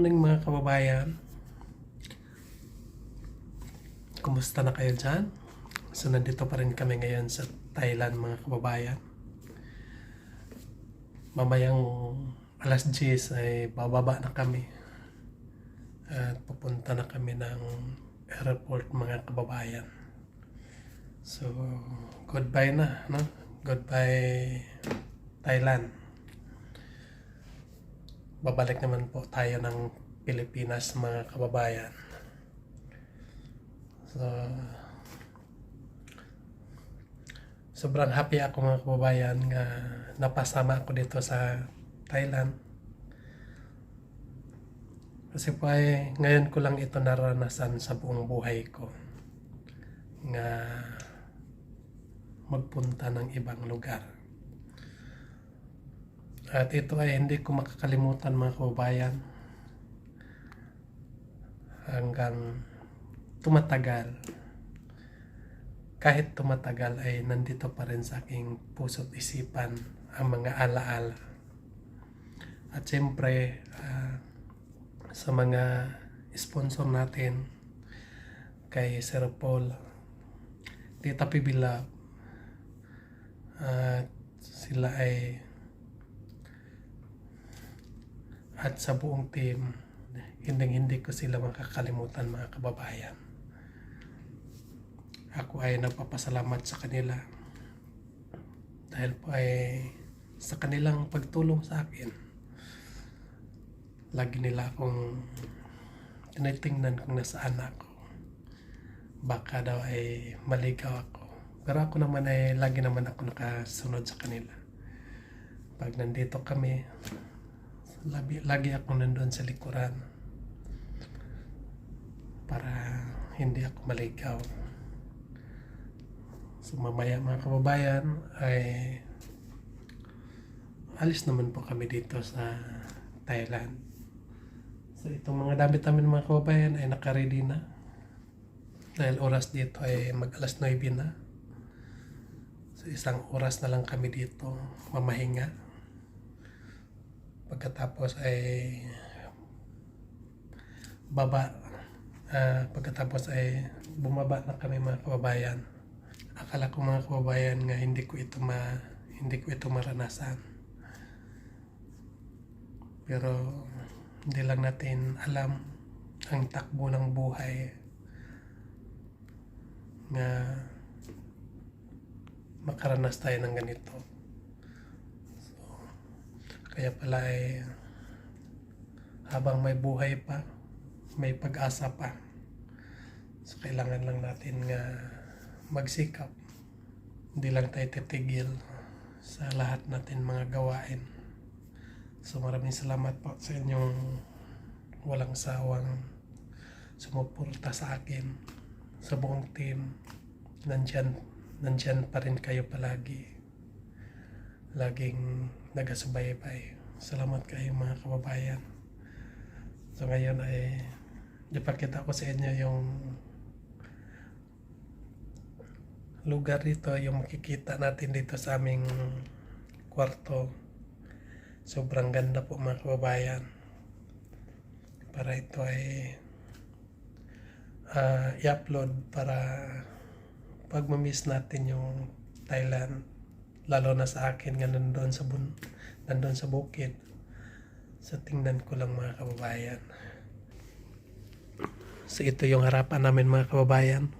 morning mga kababayan. Kumusta na kayo dyan? So nandito pa rin kami ngayon sa Thailand mga kababayan. Mamayang alas 10 ay bababa na kami. At pupunta na kami ng airport mga kababayan. So goodbye na, no? Goodbye Thailand. Babalik naman po tayo ng Pilipinas mga kababayan. So, sobrang happy ako mga kababayan nga napasama ako dito sa Thailand. Kasi po ay ngayon ko lang ito naranasan sa buong buhay ko. Nga magpunta ng ibang lugar. At ito ay hindi ko makakalimutan mga kababayan hanggang tumatagal. Kahit tumatagal ay nandito pa rin sa aking puso't isipan ang mga alaala. At siyempre sa mga sponsor natin kay Sir Paul, Tita Pibila, sila ay at sa buong team, hindi ko sila makakalimutan mga kababayan. Ako ay nagpapasalamat sa kanila dahil po ay sa kanilang pagtulong sa akin. Lagi nila akong tinitingnan kung nasaan ako. Baka daw ay maligaw ako. Pero ako naman ay lagi naman ako nakasunod sa kanila. Pag nandito kami, lagi ako nandun sa likuran para hindi ako maligaw. So mamaya mga kababayan ay alis naman po kami dito sa Thailand. So itong mga damit namin mga kababayan ay naka-ready na dahil oras dito ay mag alas 9 na. So isang oras na lang kami dito mamahinga. Pagkatapos ay pagkatapos ay bumaba na kami mga kababayan. Akala ko mga kababayan nga hindi ko ito maranasan. Pero hindi lang natin alam ang takbo ng buhay nga makaranas tayo ng ganito. Kaya pala ay habang may buhay pa, may pag-asa pa. So kailangan lang natin nga magsikap. Hindi lang tayo titigil sa lahat natin mga gawain. So maraming salamat po sa inyong walang sawang sumuporta sa akin, sa buong team. Nandyan pa rin kayo palagi. Laging nagasubaybay. Salamat kayo mga kababayan. So ngayon ay ipakita ko sa inyo yung lugar dito, yung makikita natin dito sa aming kwarto. Sobrang ganda po mga kababayan. Para ito ay i-upload para pag ma-miss natin yung Thailand, lalo na sa akin nga nandun sa bukid. So tingnan ko lang mga kababayan. So ito yung harapan namin mga kababayan.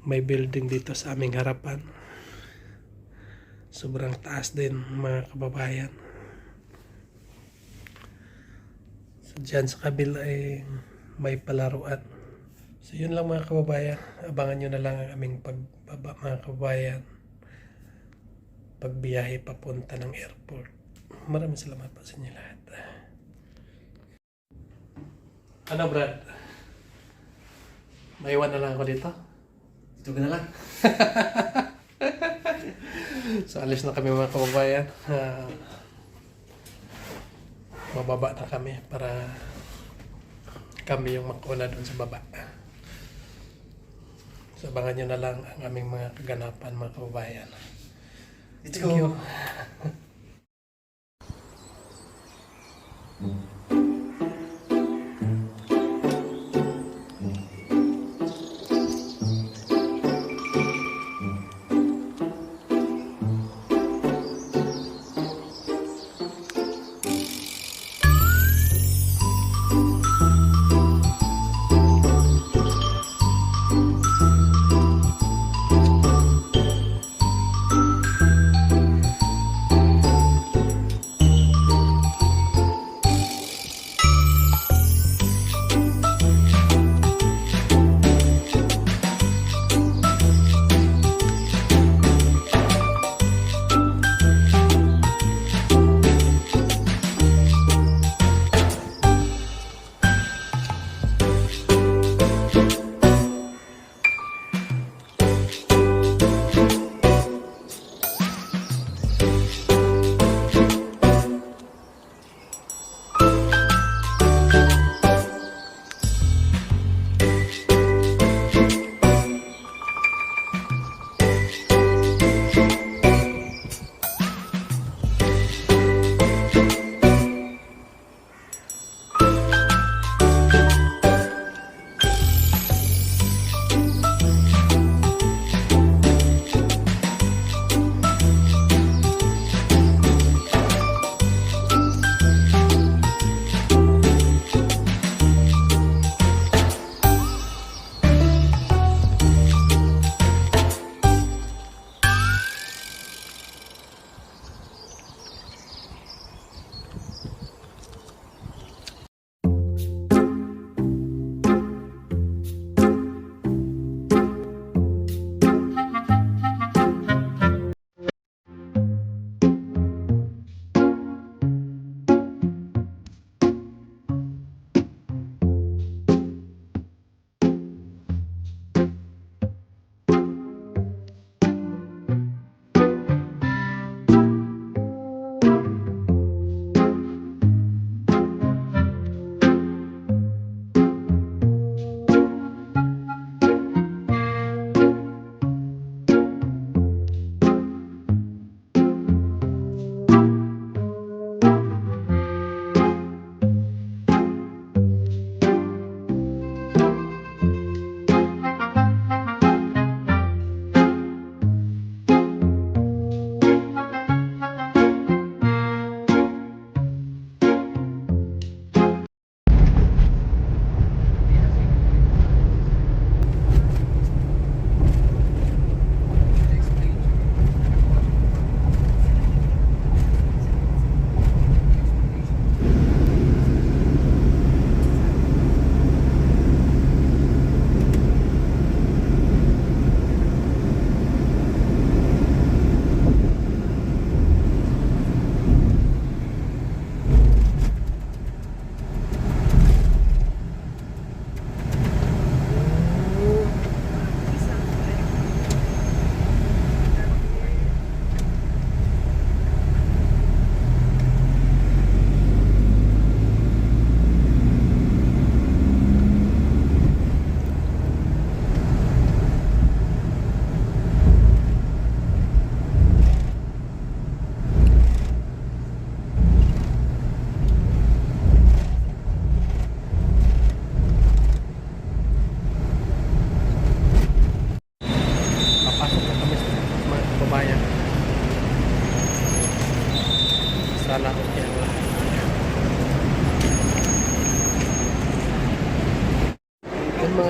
May building dito sa aming harapan. Sobrang taas din mga kababayan. So dyan sa kabila ay may palaruan. So yun lang mga kababayan. Abangan nyo na lang ang aming pagbaba mga kababayan. Pagbiyahe papunta ng airport. Maraming salamat po sa inyo lahat. Ano Brad? Maiwan na lang ako dito? Ito ka na lang. So alis na kami mga kababayan. Mababa na kami para kami yung makuna doon sa baba. So abangan nyo na lang ang aming mga kaganapan mga kababayan. Let's Thank you. go.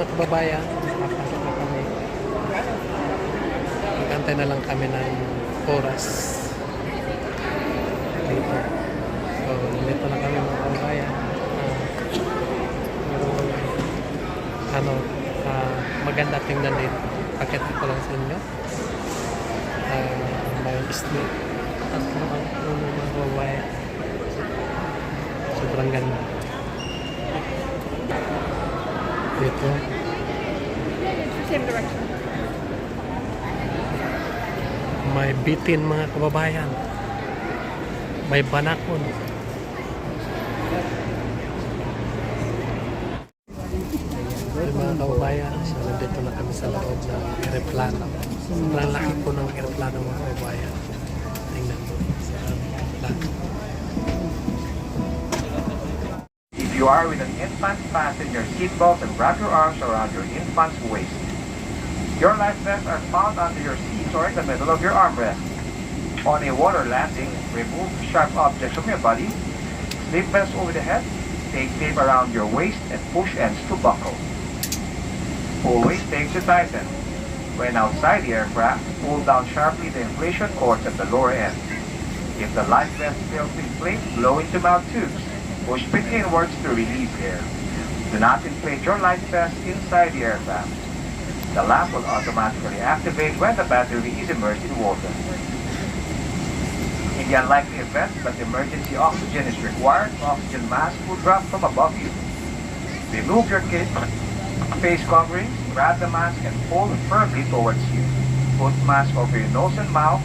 mga kababayan, papasok na kami. Magantay na lang kami ng oras dito. So, dito na kami mga kababayan. Pero, maganda tingnan dito. Pakita ko lang sa inyo. May street at mga kababayan. Sobrang ganda. Dito. Same direction. May bitin mga kababayan. May banakon. May mga kababayan. So, nandito na kami sa loob ng aeroplano. Sobrang laki po ng aeroplano mga kababayan. Tingnan mo sa aeroplano. If you are with an infant, fasten your seatbelt and wrap your arms around your infant's waist. Your life vests are found under your seats or in the middle of your armrest. On a water landing, remove sharp objects from your body, slip vests over the head, take tape around your waist and push ends to buckle. Always tape to tighten. When outside the aircraft, pull down sharply the inflation cords at the lower end. If the life vest fails to inflate, blow into mouth tubes. Push pin inwards to release air. Do not inflate your life vest inside the aircraft. The lamp will automatically activate when the battery is immersed in water. In the unlikely event that emergency oxygen is required, oxygen mask will drop from above you. Remove your face covering, grab the mask and pull firmly towards you. Put mask over your nose and mouth.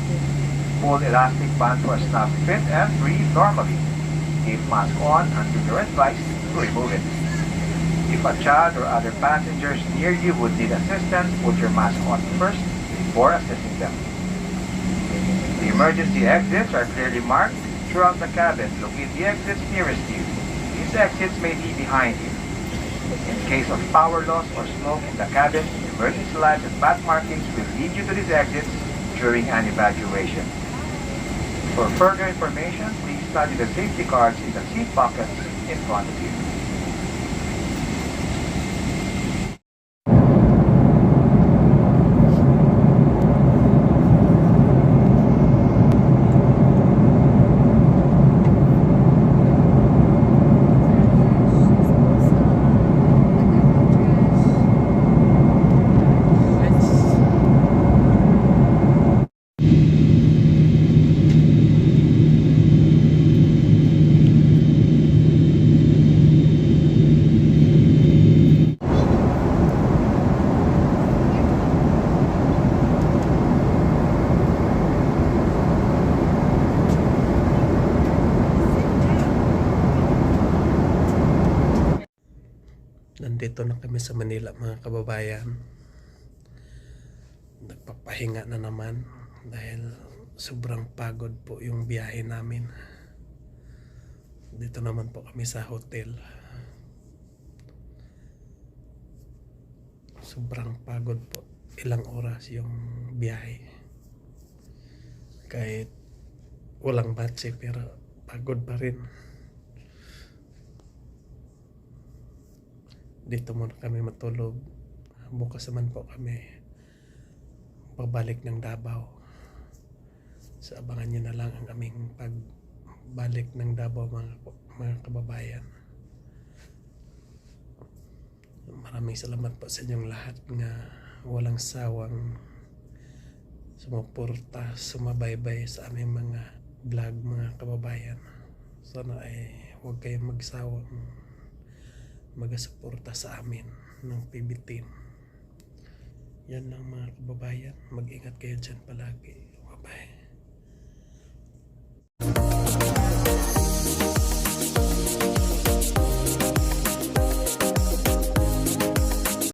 Pull elastic band for a snug fit and breathe normally. Keep mask on until you're advised to remove it. If a child or other passengers near you would need assistance, put your mask on first before assisting them. The emergency exits are clearly marked throughout the cabin. Locate the exits nearest you. These exits may be behind you. In case of power loss or smoke in the cabin, emergency lights and path markings will lead you to these exits during an evacuation. For further information, please study the safety cards in the seat pockets in front of you. Nandito na kami sa Manila mga kababayan. Nagpapahinga na naman dahil sobrang pagod po yung biyahe namin. Dito naman po kami sa hotel. Sobrang pagod po. Ilang oras yung biyahe. Kahit walang batse pero pagod pa rin. Dito muna kami matulog. Bukas naman po kami pabalik ng Davao. So abangan nyo na lang ang aming pagbalik ng Davao mga kababayan. Maraming salamat po sa inyong lahat nga walang sawang sumuporta, sumabaybay sa aming mga vlog mga kababayan. Sana ay huwag kayong magsawang mag-suporta sa amin ng PB Team. Yan lang mga kababayan. Mag-ingat kayo dyan palagi. Bye-bye.